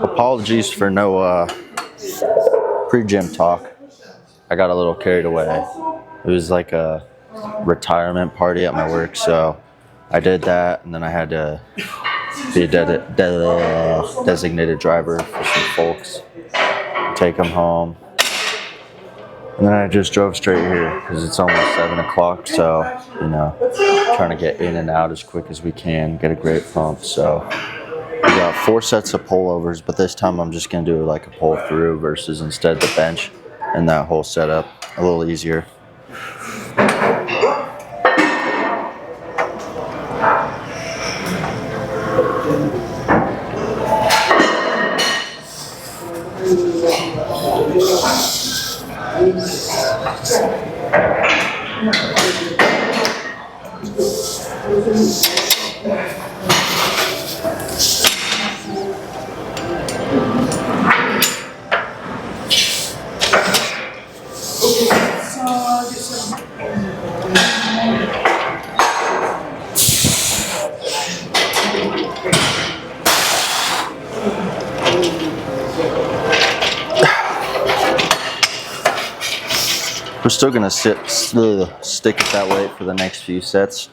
Apologies for no pre-gym talk. I got a little carried away. It was like a retirement party at my work, so I did that, and then I had to be a designated driver for some folks, take them home, and then I just drove straight here because it's almost 7 o'clock, so, you know, trying to get in and out as quick as we can, get a great pump. So we got 4 sets of pullovers, but this time I'm just going to do like a pull through versus instead the bench and that whole setup, a little easier. We're still gonna stick at that weight for the next few sets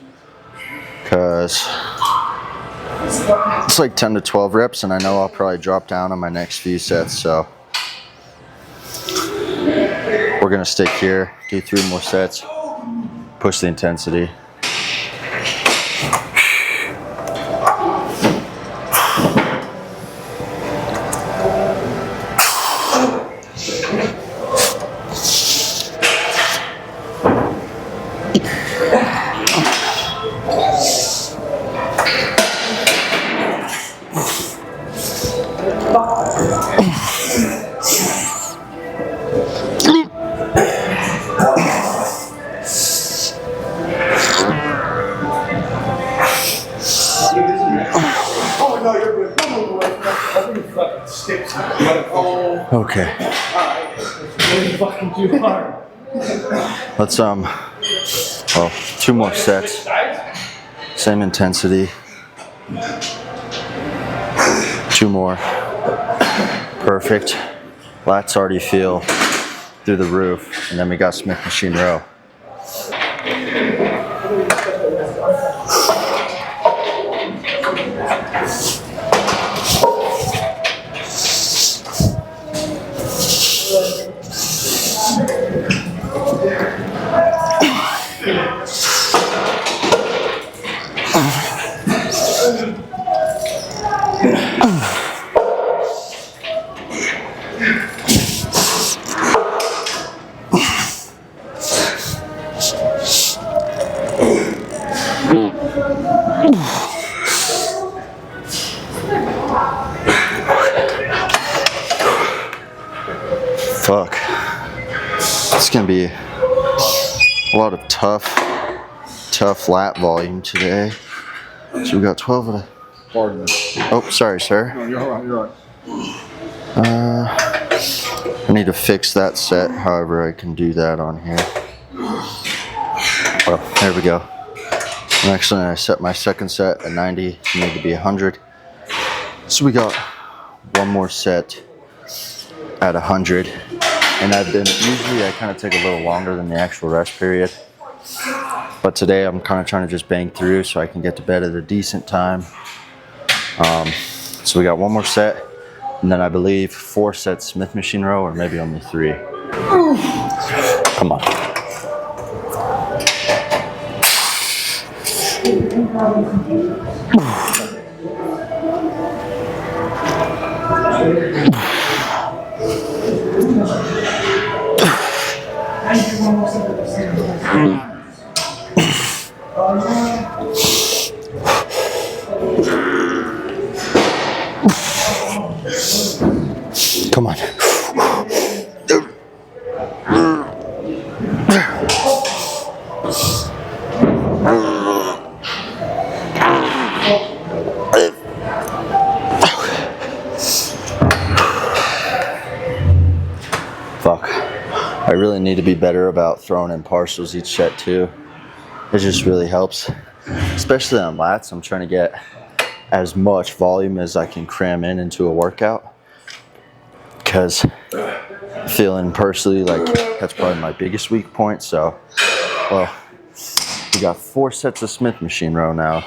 because it's like 10 to 12 reps, and I know I'll probably drop down on my next few sets. So we're gonna stick here, do 3 more sets, push the intensity. Okay. Let's well, 2 more sets, same intensity, 2 more, perfect. Lats already feel through the roof, and then we got Smith Machine Row. Fuck. It's gonna be a lot of tough lat volume today. So we got 12 of the... Pardon me. Oh, sorry, sir. No, you're all right, you're all right. I need to fix that set, however I can do that on here. Oh, there we go. And actually, I set my second set at 90. It need to be 100. So we got 1 more set at 100. And usually I kind of take a little longer than the actual rest period. But today I'm kind of trying to just bang through so I can get to bed at a decent time. So we got 1 more set, and then I believe 4 sets Smith Machine Row, or maybe only 3. Come on. Come on. Fuck. I really need to be better about throwing in partials each set too. It just really helps, especially on lats. I'm trying to get as much volume as I can cram into a workout, because feeling personally like that's probably my biggest weak point. So, well, we got 4 sets of Smith machine row now,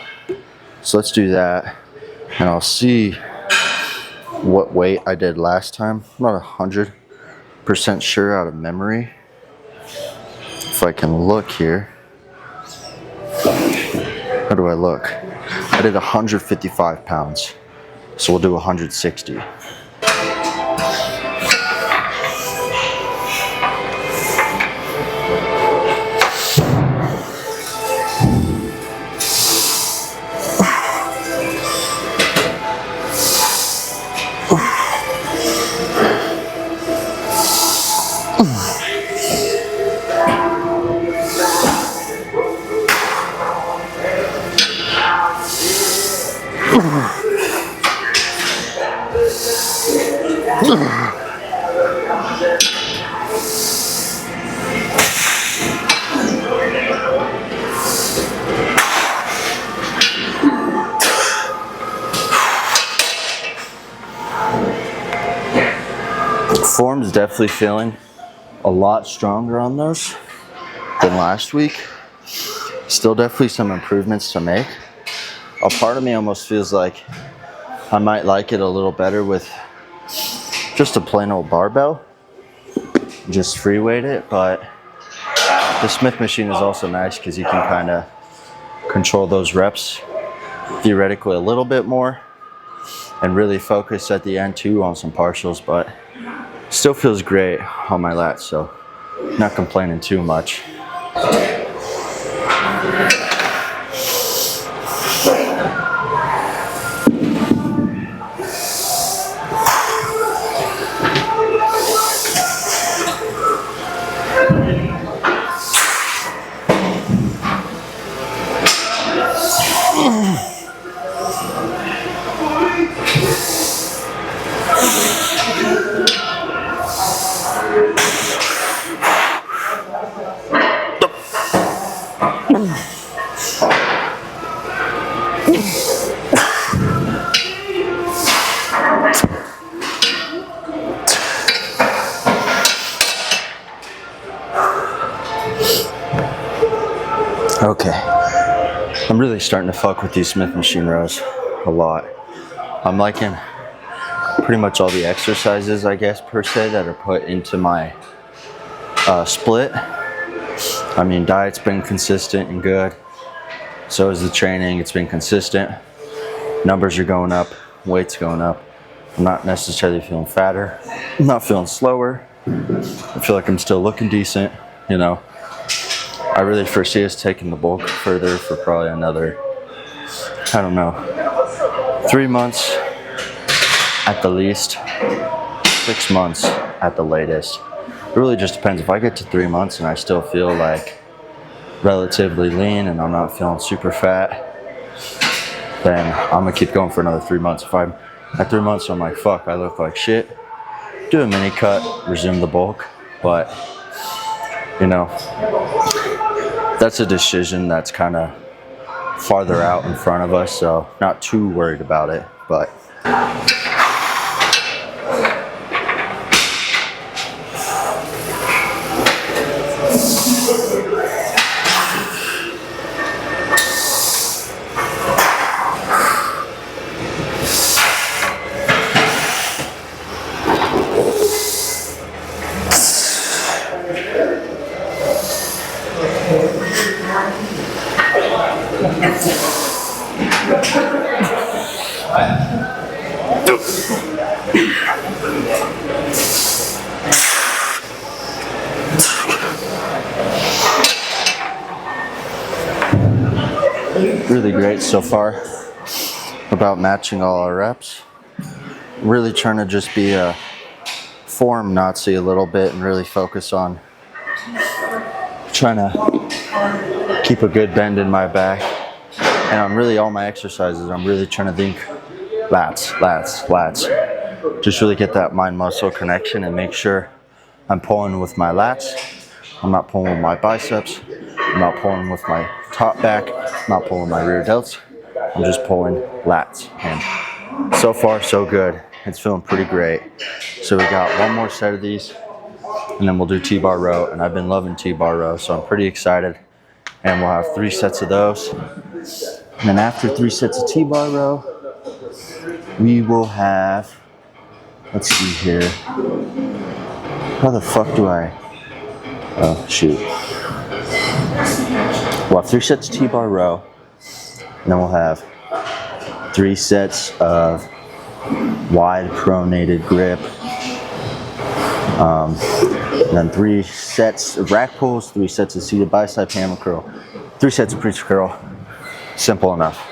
so let's do that, and I'll see what weight I did last time. I'm not 100% sure out of memory. If I can look here. How do I look? I did 155 pounds. So we'll do 160. Form's definitely feeling a lot stronger on those than last week. Still definitely some improvements to make. A part of me almost feels like I might like it a little better with just a plain old barbell, just free weight it, but the Smith machine is also nice because you can kind of control those reps theoretically a little bit more and really focus at the end too on some partials, but still feels great on my lats, so not complaining too much. Okay, I'm really starting to fuck with these Smith machine rows a lot. I'm liking pretty much all the exercises, I guess, per se, that are put into my split. I mean, diet's been consistent and good. So is the training, it's been consistent. Numbers are going up, weight's going up. I'm not necessarily feeling fatter. I'm not feeling slower. I feel like I'm still looking decent, you know. I really foresee us taking the bulk further for probably another, I don't know, 3 months at the least, 6 months at the latest. It really just depends. If I get to 3 months and I still feel like relatively lean and I'm not feeling super fat, then I'm gonna keep going for another 3 months. If I'm at 3 months, I'm like, fuck, I look like shit, do a mini cut, resume the bulk. But, you know, that's a decision that's kind of farther out in front of us, so not too worried about it, but really great so far about matching all our reps. Really trying to just be a form Nazi a little bit and really focus on trying to keep a good bend in my back. And on really all my exercises, I'm really trying to think lats, lats, lats. Just really get that mind-muscle connection and make sure I'm pulling with my lats. I'm not pulling with my biceps. I'm not pulling with my top back. I'm not pulling my rear delts. I'm just pulling lats. And so far, so good. It's feeling pretty great. So we got one more set of these, and then we'll do T-bar row. And I've been loving T-bar row, so I'm pretty excited. And we'll have 3 sets of those. And then after 3 sets of T-bar row, we will have, let's see here. How the fuck do I, oh shoot. We'll have 3 sets of T-bar row, and then we'll have 3 sets of wide pronated grip, and then 3 sets of rack pulls, 3 sets of seated bicep hammer curl, 3 sets of preacher curl. Simple enough.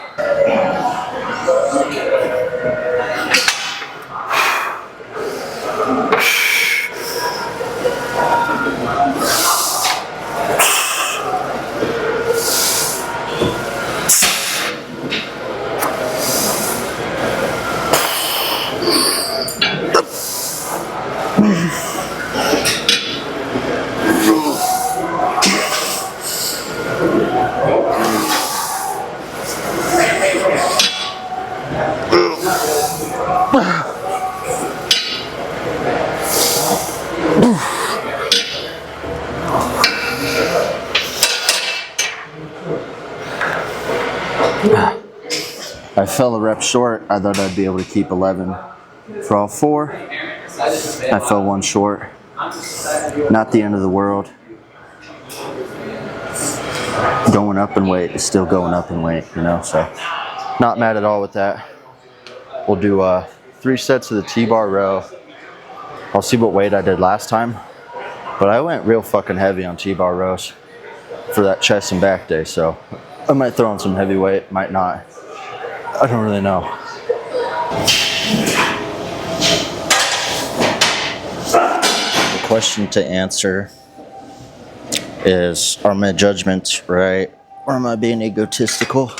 I fell a rep short. I thought I'd be able to keep 11 for all 4. I fell 1 short. Not the end of the world. Going up in weight is still going up in weight, you know, so not mad at all with that. We'll do 3 sets of the T-bar row. I'll see what weight I did last time, but I went real fucking heavy on T-bar rows for that chest and back day, so I might throw in some heavy weight, might not. I don't really know. The question to answer is, are my judgments right, or am I being egotistical?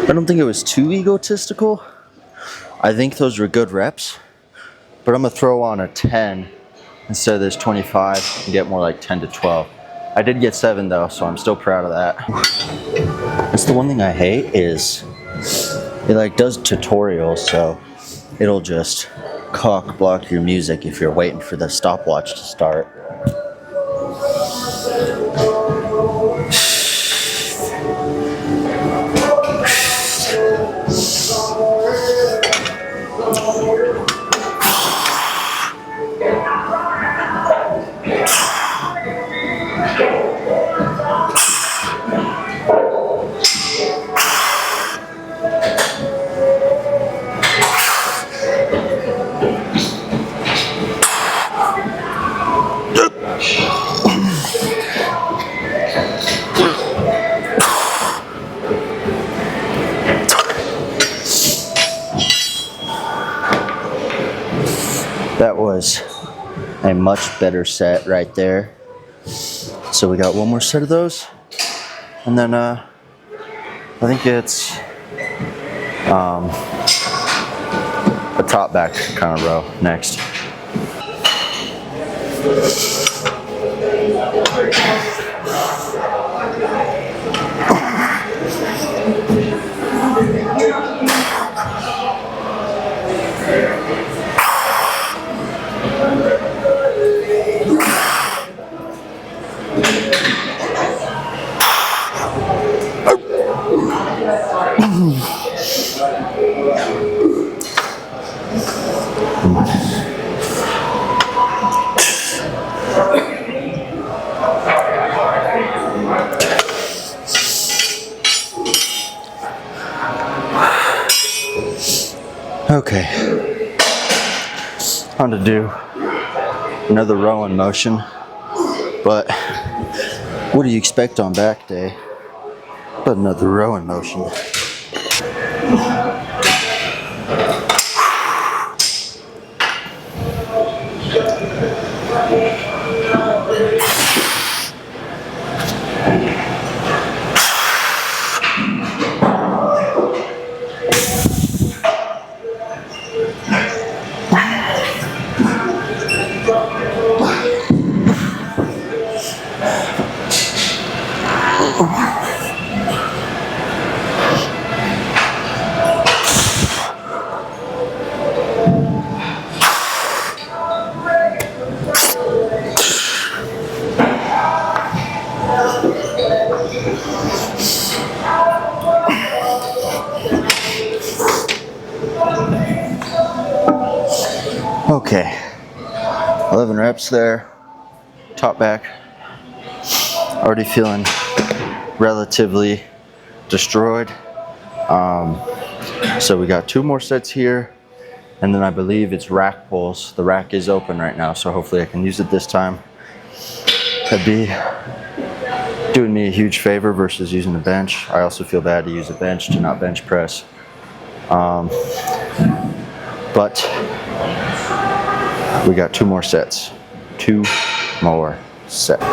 I don't think it was too egotistical. I think those were good reps, but I'm gonna throw on a 10 instead of this 25 and get more like 10 to 12. I did get 7 though, so I'm still proud of that. That's the one thing I hate is it like does tutorials, so it'll just cock block your music if you're waiting for the stopwatch to start. That was a much better set right there. So we got one more set of those, and then I think it's a top back kind of row next. Okay, on to do another rowing motion, but what do you expect on back day but another rowing motion? Okay, 11 reps there, top back. Already feeling relatively destroyed. So we got 2 more sets here, and then I believe it's rack pulls. The rack is open right now, so hopefully I can use it this time. That'd be doing me a huge favor versus using the bench. I also feel bad to use a bench to not bench press. But we got 2 more sets. 2 more sets.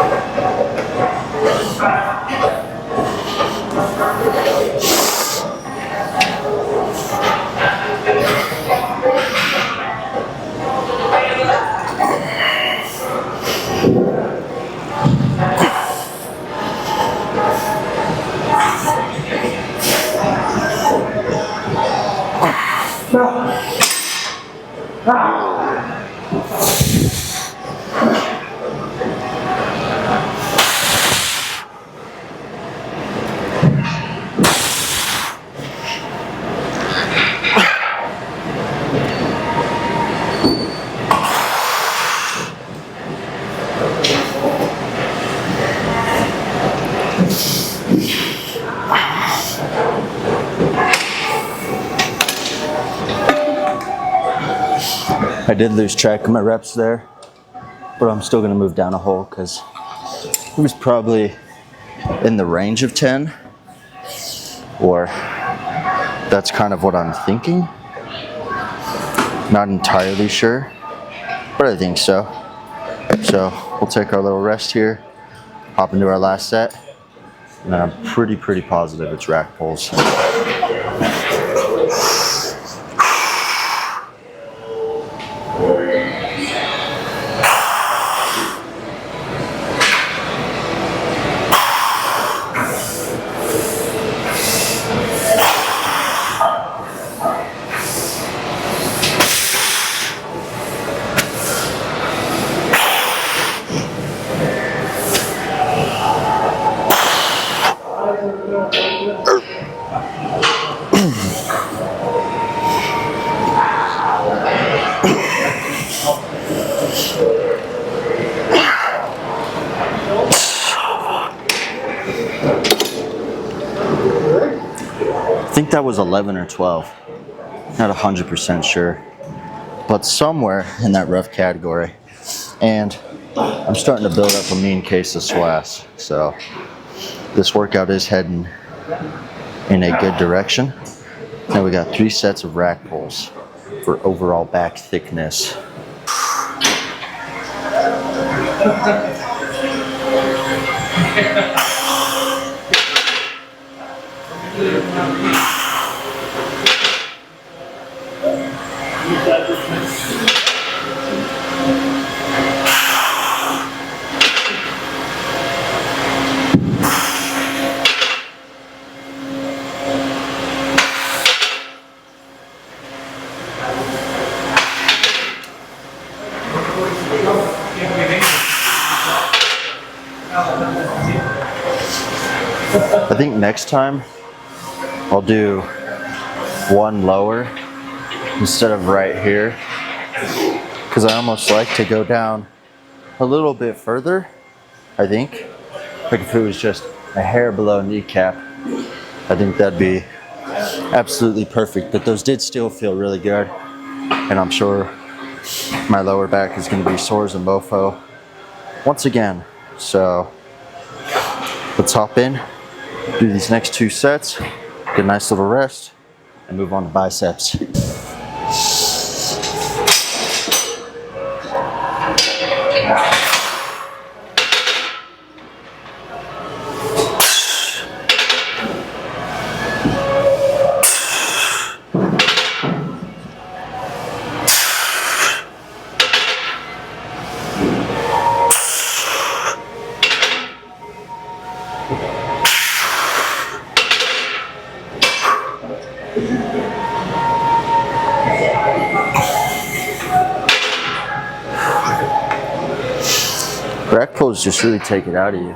I did lose track of my reps there, but I'm still gonna move down a hole because it was probably in the range of 10, or that's kind of what I'm thinking. Not entirely sure, but I think so. So we'll take our little rest here, hop into our last set, and then I'm pretty positive it's rack pulls. I think that was 11 or 12. Not 100% sure, but somewhere in that rough category. And I'm starting to build up a mean case of SWAS. So this workout is heading in a good direction. Now we got 3 sets of rack pulls for overall back thickness. I think next time I'll do one lower instead of right here, because I almost like to go down a little bit further. I think like if it was just a hair below kneecap, I think that'd be absolutely perfect. But those did still feel really good, and I'm sure my lower back is going to be sore as a mofo once again. So let's hop in, do these next 2 sets, get a nice little rest, and move on to biceps. Rack pulls just really take it out of you.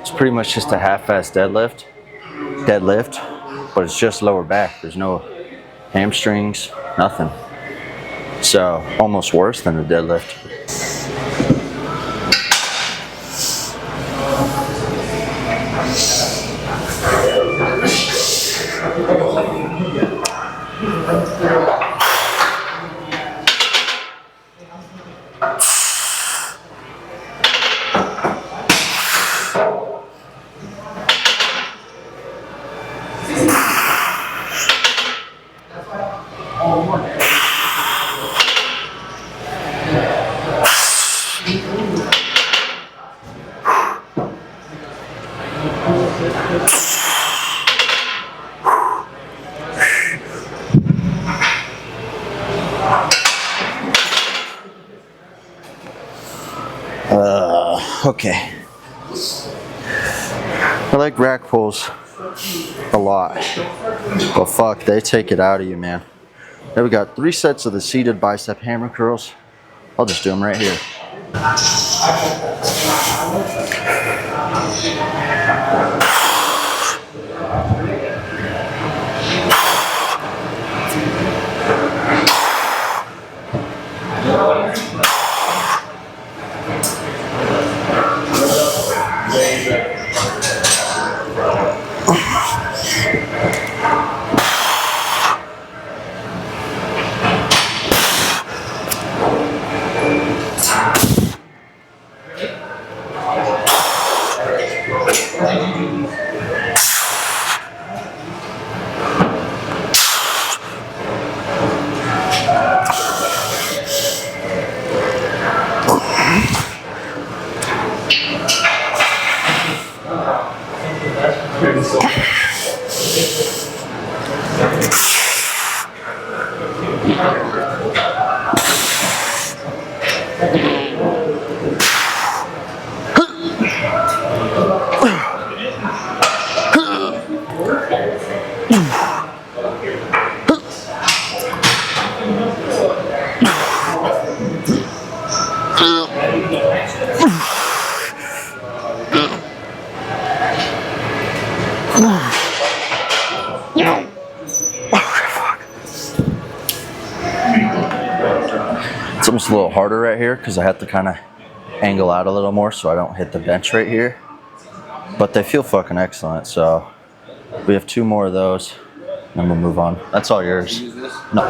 It's pretty much just a half-ass deadlift, but it's just lower back. There's no hamstrings, nothing. So almost worse than a deadlift. Okay. I like rack pulls a lot, but fuck, they take it out of you, man. Now we got 3 sets of the seated bicep hammer curls. I'll just do them right here. It's almost a little harder right here because I have to kind of angle out a little more so I don't hit the bench right here. But they feel fucking excellent, so we have 2 more of those and we'll move on. That's all yours. No.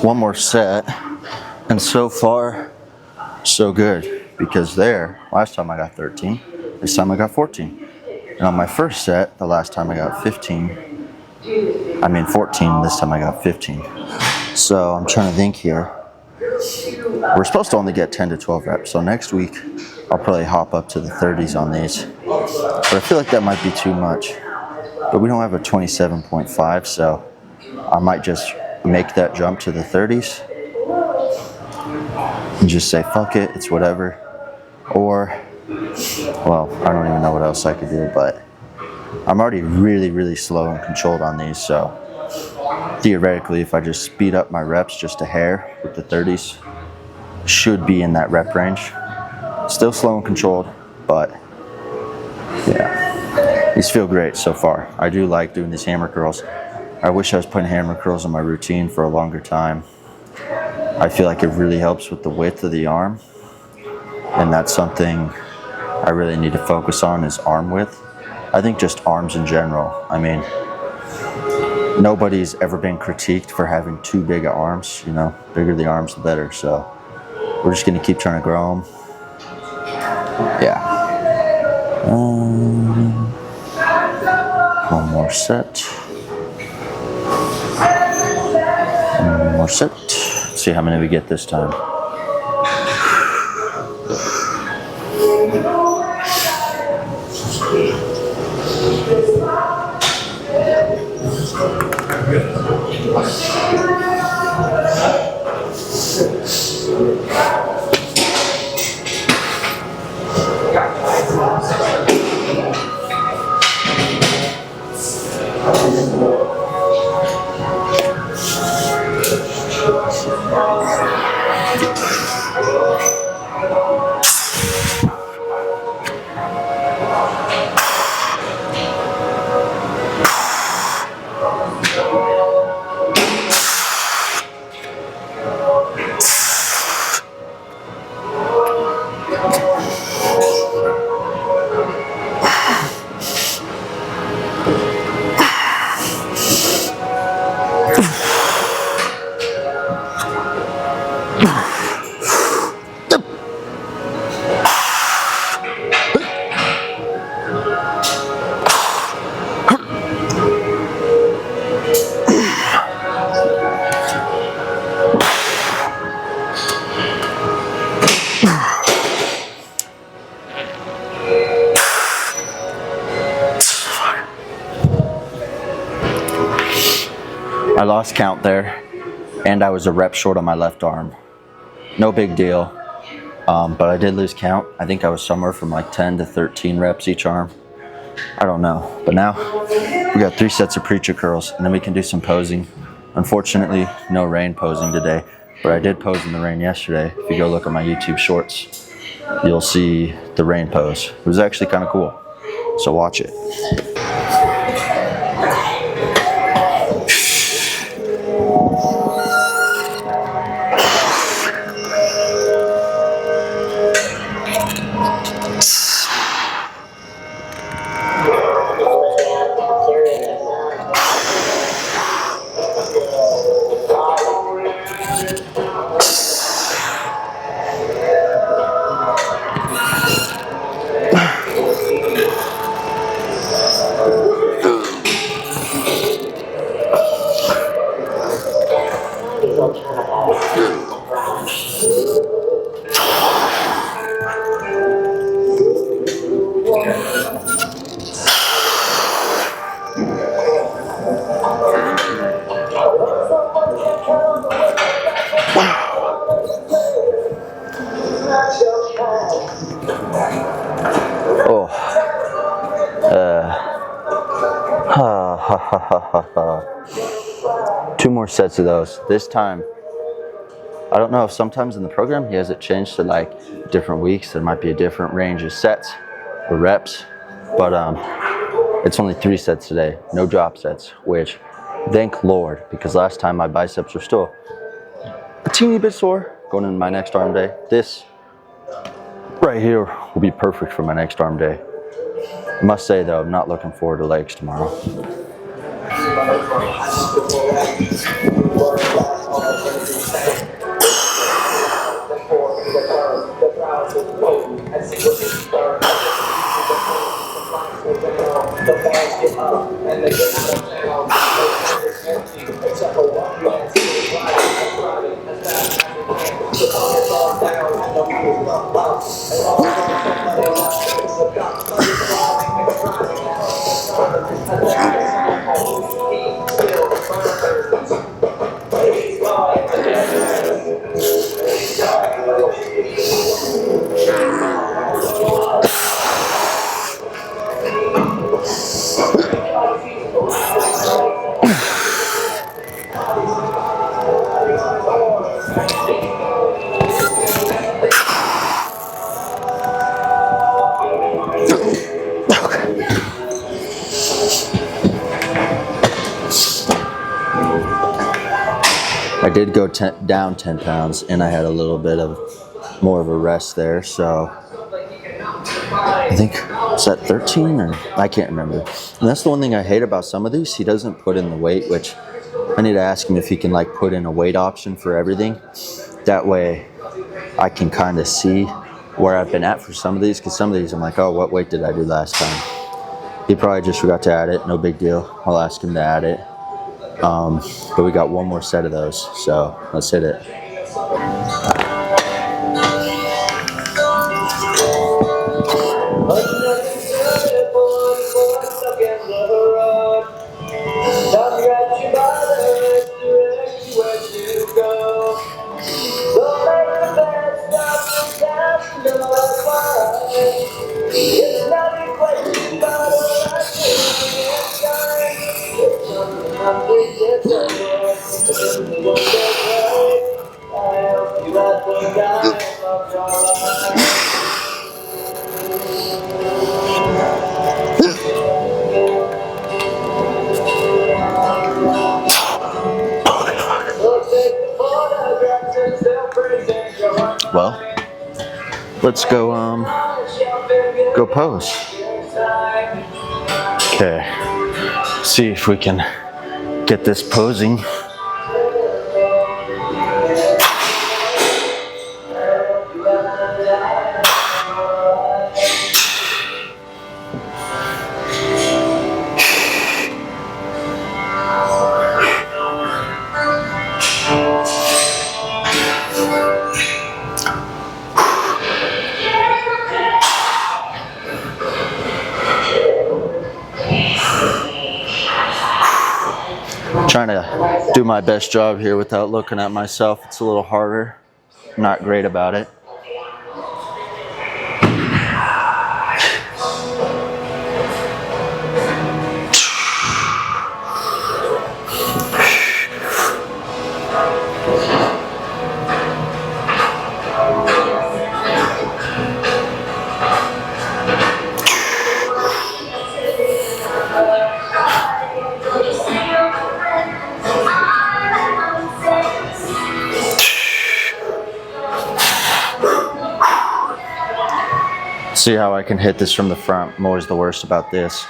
One more set, and so far so good, because last time I got 13, this time I got 14, and on my first set the last time I got 14, this time I got 15. So I'm trying to think here, we're supposed to only get 10 to 12 reps. So next week, I'll probably hop up to the 30s on these. But I feel like that might be too much. But we don't have a 27.5, so I might just make that jump to the 30s and just say, fuck it, it's whatever. Or, well, I don't even know what else I could do, but I'm already really, really slow and controlled on these, so theoretically, if I just speed up my reps just a hair with the 30s, should be in that rep range. Still slow and controlled, but yeah, these feel great so far. I do like doing these hammer curls. I wish I was putting hammer curls in my routine for a longer time. I feel like it really helps with the width of the arm, and that's something I really need to focus on is arm width. I think just arms in general. I mean, nobody's ever been critiqued for having too big of arms, you know, bigger the arms the better, so we're just gonna keep trying to grow them. Yeah. One more set. One more set. Let's see how many we get this time. I lost count there, and I was a rep short on my left arm. No big deal, but I did lose count. I think I was somewhere from like 10 to 13 reps each arm. I don't know, but now we got 3 sets of preacher curls, and then we can do some posing. Unfortunately, no rain posing today, but I did pose in the rain yesterday. If you go look at my YouTube shorts, you'll see the rain pose. It was actually kind of cool, so watch it. Two more sets of those. This time, I don't know if sometimes in the program he has it changed to like different weeks. There might be a different range of sets or reps, but it's only 3 sets today, no drop sets, which thank Lord, because last time my biceps were still a teeny bit sore going into my next arm day. This right here will be perfect for my next arm day. I must say though, I'm not looking forward to legs tomorrow. I did go down 10 pounds and I had a little bit of more of a rest there. So I think, is that 13 or I can't remember. And that's the one thing I hate about some of these. He doesn't put in the weight, which I need to ask him if he can like put in a weight option for everything. That way I can kind of see where I've been at for some of these, because some of these I'm like, oh, what weight did I do last time? He probably just forgot to add it. No big deal. I'll ask him to add it. But we got one more set of those, so let's hit it. Well, let's go pose. Okay, see if we can get this posing. Trying to do my best job here without looking at myself. It's a little harder. I'm not great about it. See how I can hit this from the front. More is the worst about this.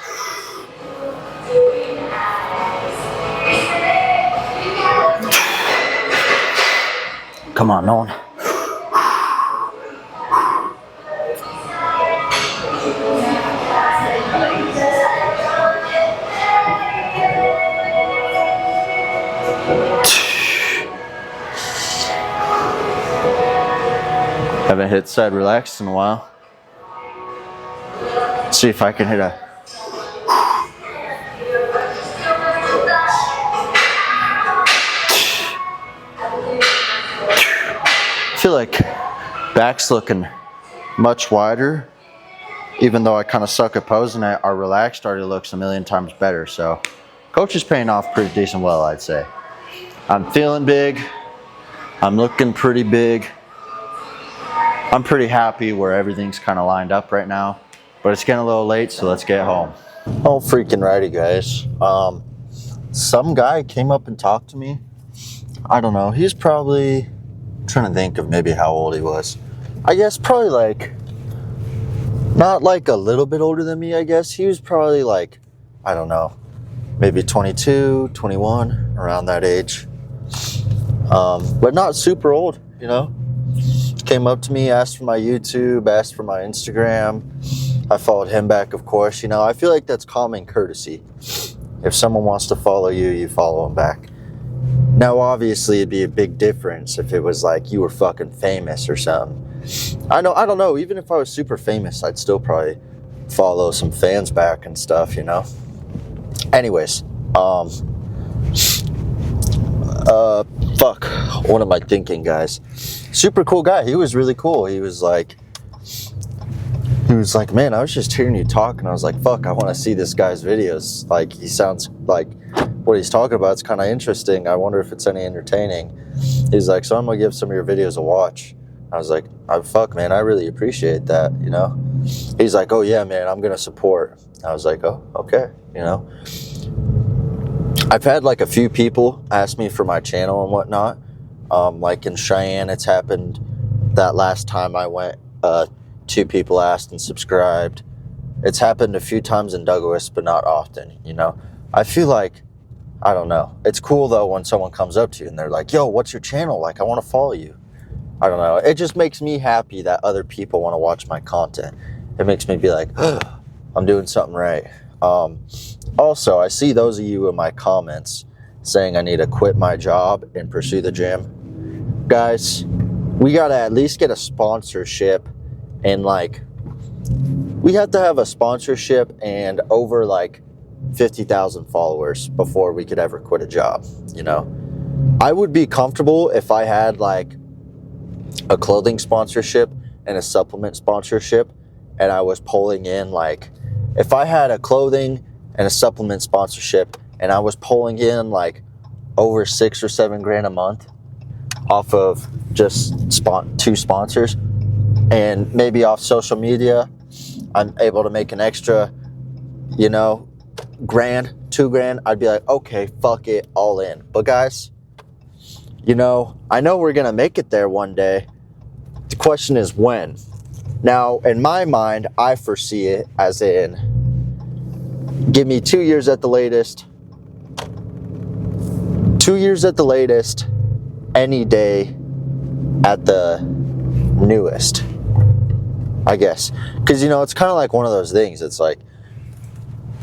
Come on, Nolan. Haven't hit side relaxed in a while. See if I can hit a I feel like back's looking much wider, even though I kind of suck at posing. Our relaxed already looks a million times better, so coach is paying off pretty decent well, I'd say. I'm feeling big, I'm looking pretty big. I'm pretty happy where everything's kind of lined up right now. But it's getting a little late, so let's get home. Oh, freaking righty, guys. Some guy came up and talked to me. I don't know. He's probably, I'm trying to think of maybe how old he was. I guess probably like, not like a little bit older than me, I guess. He was probably like, I don't know, maybe 22, 21, around that age. But not super old, you know. Came up to me, asked for my YouTube, asked for my Instagram. I followed him back, of course. You know, I feel like that's common courtesy. If someone wants to follow you, you follow them back. Now, obviously, it'd be a big difference if it was like you were fucking famous or something. I don't know. Even if I was super famous, I'd still probably follow some fans back and stuff, you know? Anyways, fuck. What am I thinking, guys? Super cool guy. He was really cool. He was like, man, I was just hearing you talk, and I was like, fuck, I want to see this guy's videos. Like, he sounds like what he's talking about is kind of interesting. I wonder if it's any entertaining. He's like, so I'm gonna give some of your videos a watch. I was like, oh, fuck, man, I really appreciate that, you know? He's like, oh, yeah, man, I'm going to support. I was like, oh, okay, you know? I've had, like, a few people ask me for my channel and whatnot. Like, in Cheyenne, it's happened that last time I went, 2 people asked and subscribed. It's happened a few times in Douglas, but not often, you know? I feel like, I don't know. It's cool, though, when someone comes up to you and they're like, yo, what's your channel? Like, I want to follow you. I don't know. It just makes me happy that other people want to watch my content. It makes me be like, oh, I'm doing something right. Also, I see those of you in my comments saying I need to quit my job and pursue the gym. Guys, we got to at least get a sponsorship, and like, we have to have a sponsorship and over like 50,000 followers before we could ever quit a job, you know? I would be comfortable if I had like a clothing sponsorship and a supplement sponsorship, and I was pulling in like, if I had a clothing and a supplement sponsorship and I was pulling in like over $6 or $7 grand a month off of just 2 sponsors, and maybe off social media I'm able to make an extra, you know, grand, 2 grand, I'd be like, okay, fuck it, all in. But guys, you know, I know we're gonna make it there one day. The question is when. Now, in my mind, I foresee it as in, give me 2 years at the latest. 2 years at the latest, any day at the newest, I guess. Because, you know, it's kind of like one of those things. It's like,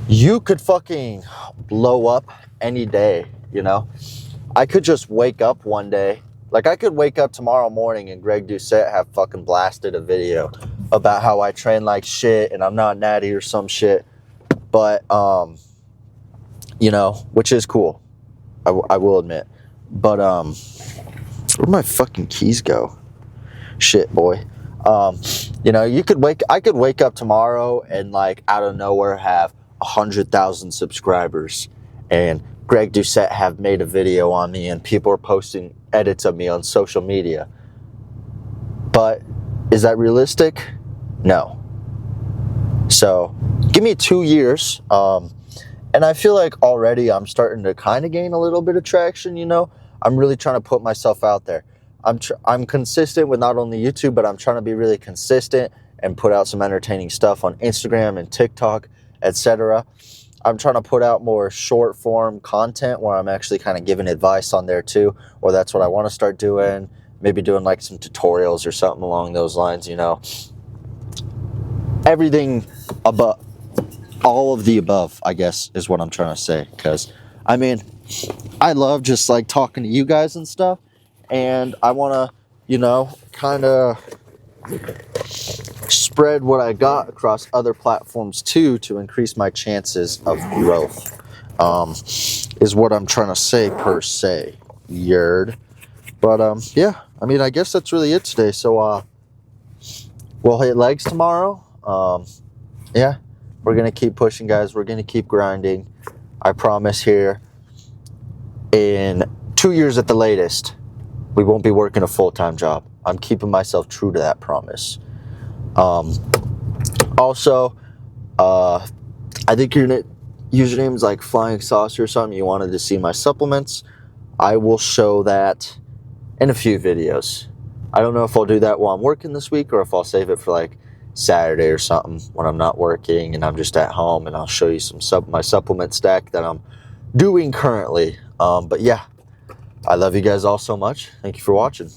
you could fucking blow up any day, you know? I could just wake up one day. Like, I could wake up tomorrow morning and Greg Doucette have fucking blasted a video about how I train like shit and I'm not natty or some shit. But, you know, which is cool. I will admit. But, where'd my fucking keys go? Shit, boy. You know, I could wake up tomorrow and, like, out of nowhere have 100,000 subscribers, and Greg Doucette have made a video on me, and people are posting edits of me on social media. But is that realistic? No. So give me 2 years, and I feel like already I'm starting to kind of gain a little bit of traction. You know, I'm really trying to put myself out there. I'm consistent with not only YouTube, but I'm trying to be really consistent and put out some entertaining stuff on Instagram and TikTok, etc. I'm trying to put out more short form content where I'm actually kind of giving advice on there too, or that's what I want to start doing. Maybe doing like some tutorials or something along those lines, you know. Everything above, all of the above, I guess, is what I'm trying to say. Because, I mean, I love just like talking to you guys and stuff. And I want to, you know, kind of spread what I got across other platforms too, to increase my chances of growth, is what I'm trying to say per se. Yerd. But, yeah, I mean, I guess that's really it today. So, we'll hit legs tomorrow. Yeah, we're going to keep pushing, guys. We're going to keep grinding. I promise here, in 2 years at the latest, we won't be working a full-time job. I'm keeping myself true to that promise. Also, I think your username is like Flying Saucer or something. You wanted to see my supplements. I will show that in a few videos. I don't know if I'll do that while I'm working this week or if I'll save it for like Saturday or something when I'm not working and I'm just at home, and I'll show you my supplement stack that I'm doing currently. But yeah, I love you guys all so much. Thank you for watching.